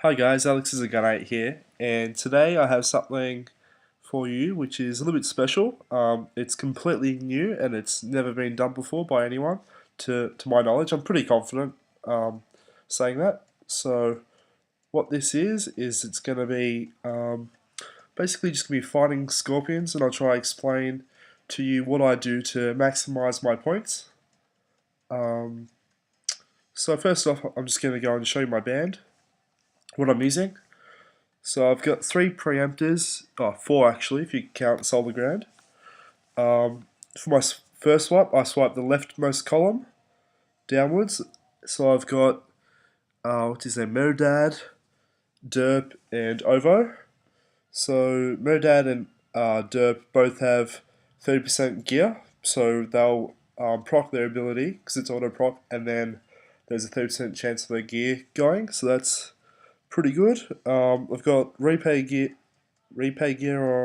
Hi guys, Alex is a Gun8 here, and today I have something for you which is a little bit special. It's completely new and it's never been done before by anyone, to my knowledge. I'm pretty confident saying that. So what this is it's going to be basically just going to be fighting scorpions, and I'll try to explain to you what I do to maximize my points. So first off, I'm just going to go and show you my band, what I'm using. So I've got three preemptors, four actually, if you count Solar Grand. For my first swipe, I swipe the leftmost column downwards. So I've got, what's his name, Merdad, Derp, and Ovo. So Merdad and Derp both have 30% gear, so they'll proc their ability, because it's auto proc, and then there's a 30% chance of their gear going, so that's pretty good. I've got repay gear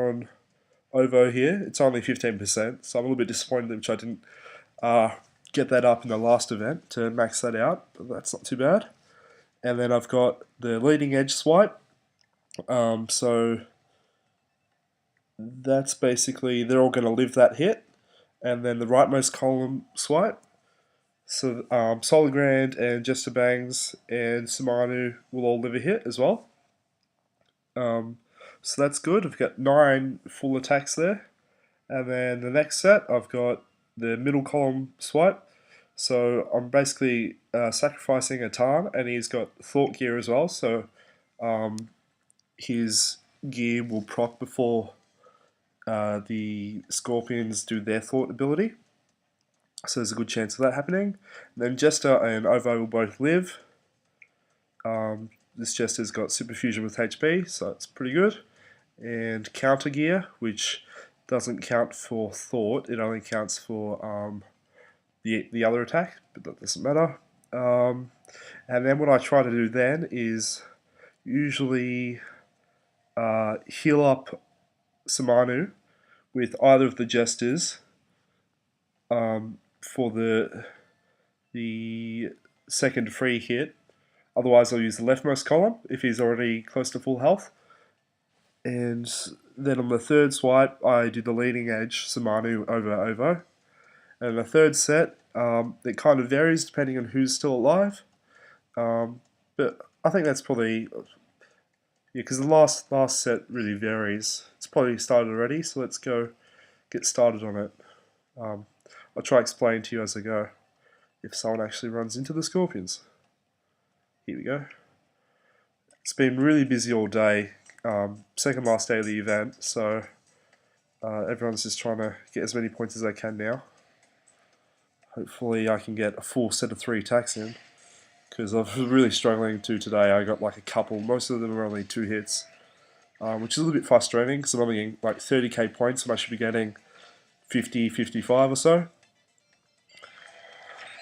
on Ovo here. It's only 15%, so I'm a little bit disappointed which I didn't get that up in the last event to max that out, but that's not too bad. And then I've got the leading edge swipe. So that's basically, they're all going to live that hit. And then the rightmost column swipe. So Solar Grand and Jester Bangs and Samanu will all live a hit as well. So that's good. I've got 9 full attacks there. And then the next set, I've got the middle column swipe. So I'm basically sacrificing a Tarn, and he's got Thawt gear as well. So his gear will proc before the Scorpions do their Thawt ability. So there's a good chance of that happening. And then Jester and Ovo will both live. This Jester's got Super Fusion with HP, so it's pretty good. And Counter Gear, which doesn't count for Thawt, it only counts for the other attack, but that doesn't matter. And then what I try to do then is usually heal up Samanu with either of the Jesters for the second free hit. Otherwise I'll use the leftmost column if he's already close to full health. And then on the third swipe, I do the leading edge Samanu over Ovo. And the third set, it kind of varies depending on who's still alive. But I think that's probably, yeah, because the last set really varies. It's probably started already, so let's go get started on it. I'll try to explain to you as I go if someone actually runs into the Scorpions. Here we go. It's been really busy all day. Second last day of the event, so everyone's just trying to get as many points as they can now. Hopefully I can get a full set of 3 attacks in, because I was really struggling to today. I got like a couple, most of them are only 2 hits, which is a little bit frustrating because I'm only getting like 30k points and I should be getting 50, 55 or so.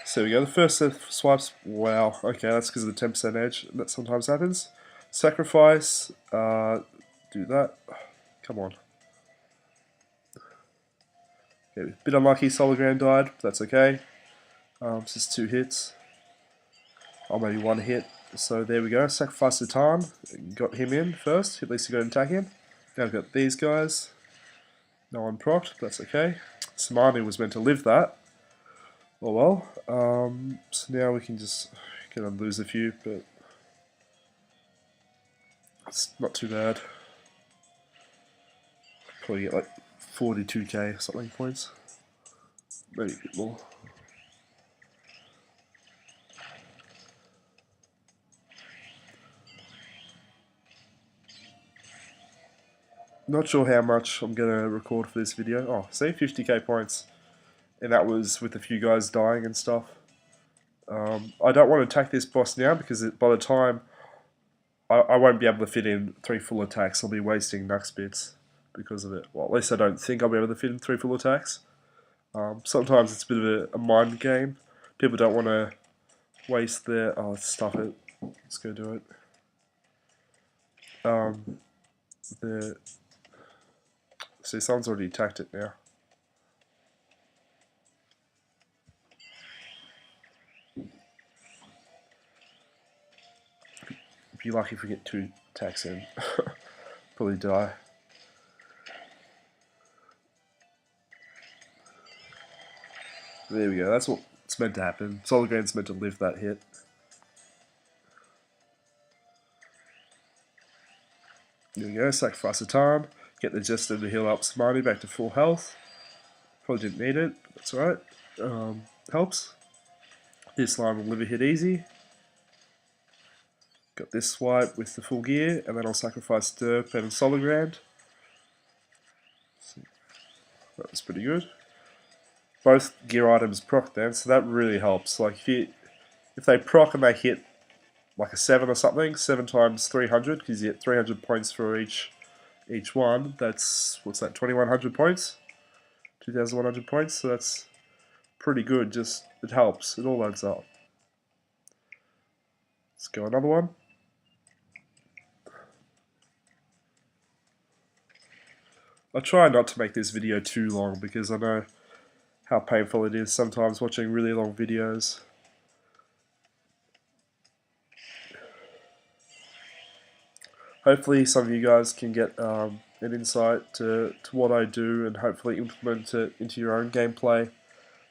So there we go, the first set of swipes, wow, okay, that's because of the 10% edge, that sometimes happens. Sacrifice, do that, come on. Okay, a bit unlucky, Solar Grand died, that's okay. It's just 2 hits, or maybe 1 hit, so there we go, sacrifice the Tarn, got him in first, at least you got an attack in. Now I've got these guys, no one procced, that's okay. Samanu was meant to live that. Oh well, so now we can just gonna lose a few, but it's not too bad. Probably get like 42k or something points, maybe a bit more. Not sure how much I'm gonna record for this video. Oh, say 50k points, and that was with a few guys dying and stuff. I don't want to attack this boss now because by the time I won't be able to fit in 3 full attacks. I'll be wasting Nux bits because of it. Well, at least I don't think I'll be able to fit in 3 full attacks. Sometimes it's a bit of a mind game. People don't want to waste their... Oh, let's stuff it. Let's go do it. See, someone's already attacked it now. Be lucky if we get 2 attacks in. Probably die. There we go, that's what's meant to happen. Solid Grand's meant to live that hit. There we go, sacrifice the time. Get the Jester to heal up Smarty back to full health. Probably didn't need it, but that's alright. Helps. This line will live a hit easy. Got this swipe with the full gear, and then I'll sacrifice Derp and Solid Grand. That was pretty good. Both gear items proc then, so that really helps. Like if they proc and they hit like a 7 or something, 7 times 300, because you get 300 points for each one. That's, what's that, 2100 points? 2100 points, so that's pretty good. Just, it helps. It all adds up. Let's go another one. I try not to make this video too long because I know how painful it is sometimes watching really long videos. Hopefully some of you guys can get an insight to what I do and hopefully implement it into your own gameplay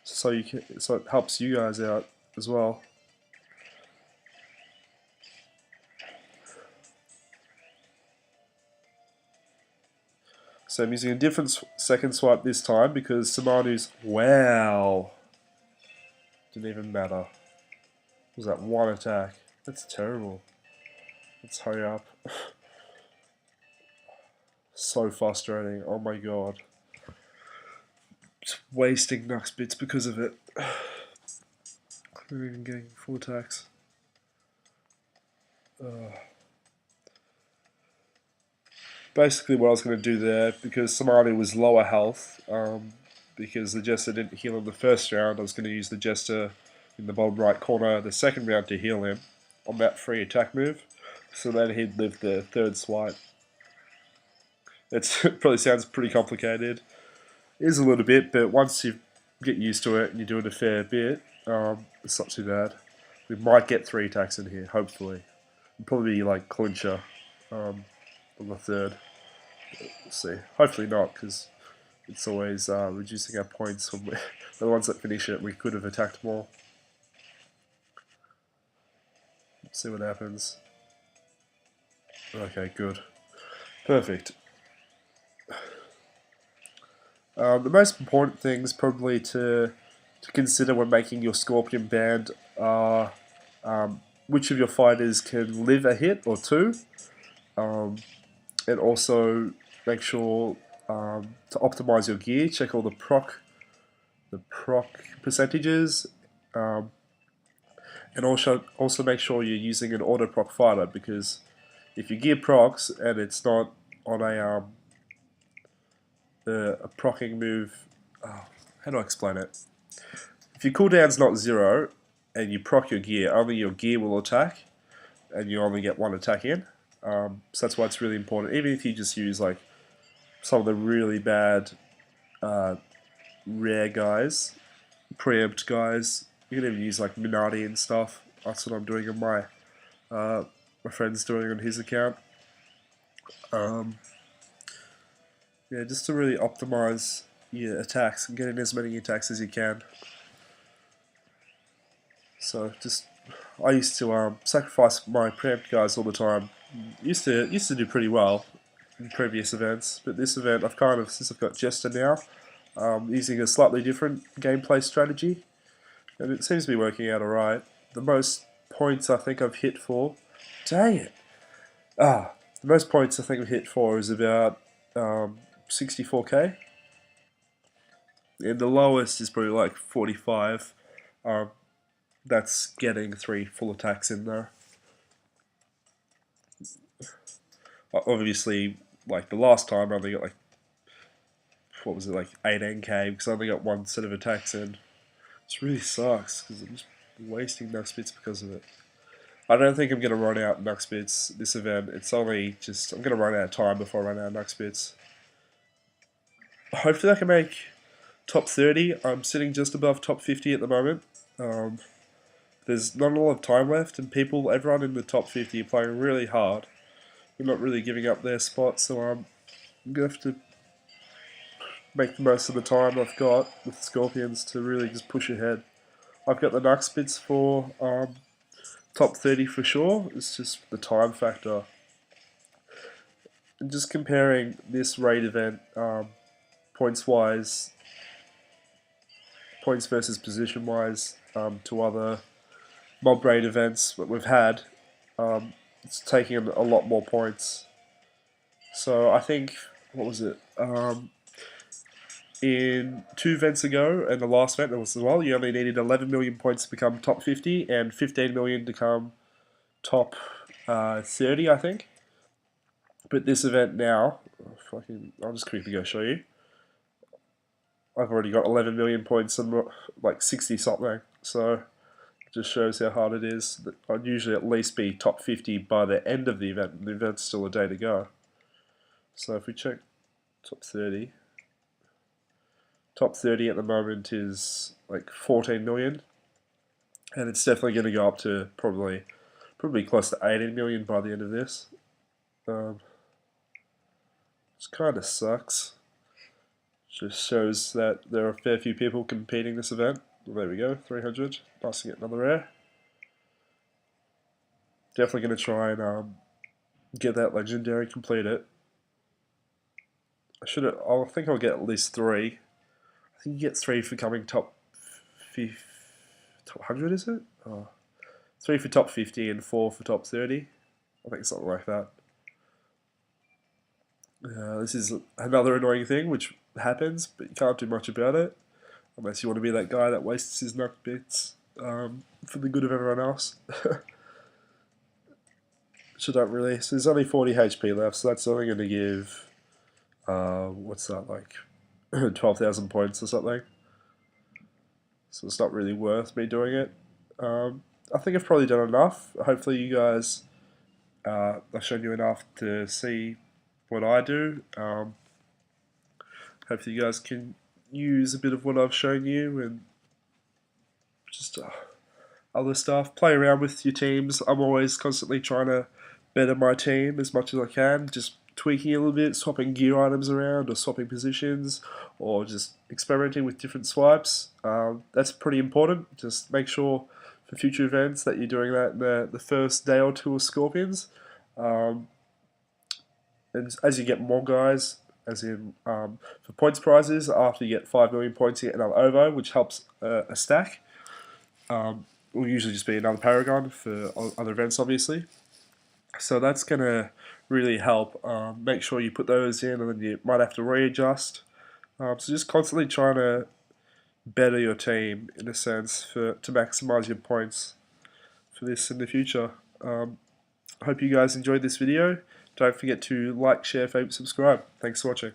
so it helps you guys out as well. So I'm using a different second swipe this time because Samanu's, wow, didn't even matter. What was that, 1 attack? That's terrible. Let's hurry up. So frustrating, oh my god. Just wasting Nux bits because of it. Not even getting full attacks. Basically what I was going to do there, because Samani was lower health, because the Jester didn't heal him the first round, I was going to use the Jester in the bottom right corner the second round to heal him on that free attack move, so then he'd live the third swipe. It probably sounds pretty complicated. It is a little bit, but once you get used to it and you do it a fair bit, it's not too bad. We might get 3 attacks in here, hopefully. It'll probably be like clincher on the third. We'll see. Hopefully not, because it's always reducing our points when we're the ones that finish it. We could have attacked more. Let's see what happens. Okay, good. Perfect. The most important things probably to consider when making your Scorpion band are which of your fighters can live a hit or 2, and also make sure to optimize your gear, check all the proc percentages, and also make sure you're using an auto proc fighter, because if your gear procs and it's not on a procking move, how do I explain it? If your cooldown's not 0 and you proc your gear, only your gear will attack, and you only get 1 attack in. So that's why it's really important. Even if you just use like some of the really bad rare guys, preempt guys, you can even use like Minardi and stuff. That's what I'm doing on my friend's doing on his account. Yeah, just to really optimize your attacks and get in as many attacks as you can. So I used to sacrifice my preempt guys all the time. Used to do pretty well in previous events, but this event I've kind of, since I've got Jester now, using a slightly different gameplay strategy, and it seems to be working out alright. The most points I think I've hit for, dang it! The most points I think I've hit for is about 64k, and the lowest is probably like 45. That's getting 3 full attacks in there. Obviously, like the last time I only got like, what was it, like 18k, because I only got 1 set of attacks in. It really sucks, because I'm just wasting Nux bits because of it. I don't think I'm going to run out Nux bits this event. It's only just, I'm going to run out of time before I run out of Nux bits. Hopefully I can make top 30. I'm sitting just above top 50 at the moment. there's not a lot of time left, and everyone in the top 50 are playing really hard. They're not really giving up their spot, so I'm going to have to make the most of the time I've got with the Scorpions to really just push ahead. I've got the Nux bits for top 30 for sure. It's just the time factor. And just comparing this raid event points versus position wise to other mob raid events that we've had, it's taking a lot more points. So I think, what was it? In 2 events ago, and the last event was as well, you only needed 11 million points to become top 50 and 15 million to become top 30, I think. But this event now, I'll just quickly go show you. I've already got 11 million points and like 60 something, so it just shows how hard it is. I'd usually at least be top 50 by the end of the event, and the event's still a day to go. So if we check top 30, top 30 at the moment is like 14 million, and it's definitely going to go up to probably close to 18 million by the end of this. Which kind of sucks. Just shows that there are a fair few people competing this event. Well, there we go, 300. Nice to get another rare. Definitely going to try and get that legendary, complete it. I think I'll get at least 3. I think you get 3 for coming top 100, is it? Oh. 3 for top 50 and 4 for top 30. I think something like that. This is another annoying thing which happens, but you can't do much about it unless you want to be that guy that wastes his nut bits for the good of everyone else. So don't really. So there's only 40 HP left, so that's only going to give what's that, like 12,000 points or something. So it's not really worth me doing it. I think I've probably done enough. Hopefully you guys, I've shown you enough to see what I do. Hopefully you guys can use a bit of what I've shown you and just other stuff. Play around with your teams. I'm always constantly trying to better my team as much as I can. Just tweaking a little bit, swapping gear items around or swapping positions or just experimenting with different swipes. That's pretty important. Just make sure for future events that you're doing that in the first day or two of Scorpions. And as you get more guys, as in for points prizes, after you get 5 million points, you get another OVO, which helps a stack. Will usually just be another Paragon for other events, obviously. So that's going to really help. Make sure you put those in, and then you might have to readjust. So just constantly trying to better your team, in a sense, to maximize your points for this in the future. I hope you guys enjoyed this video. Don't forget to like, share, favorite, subscribe. Thanks for watching.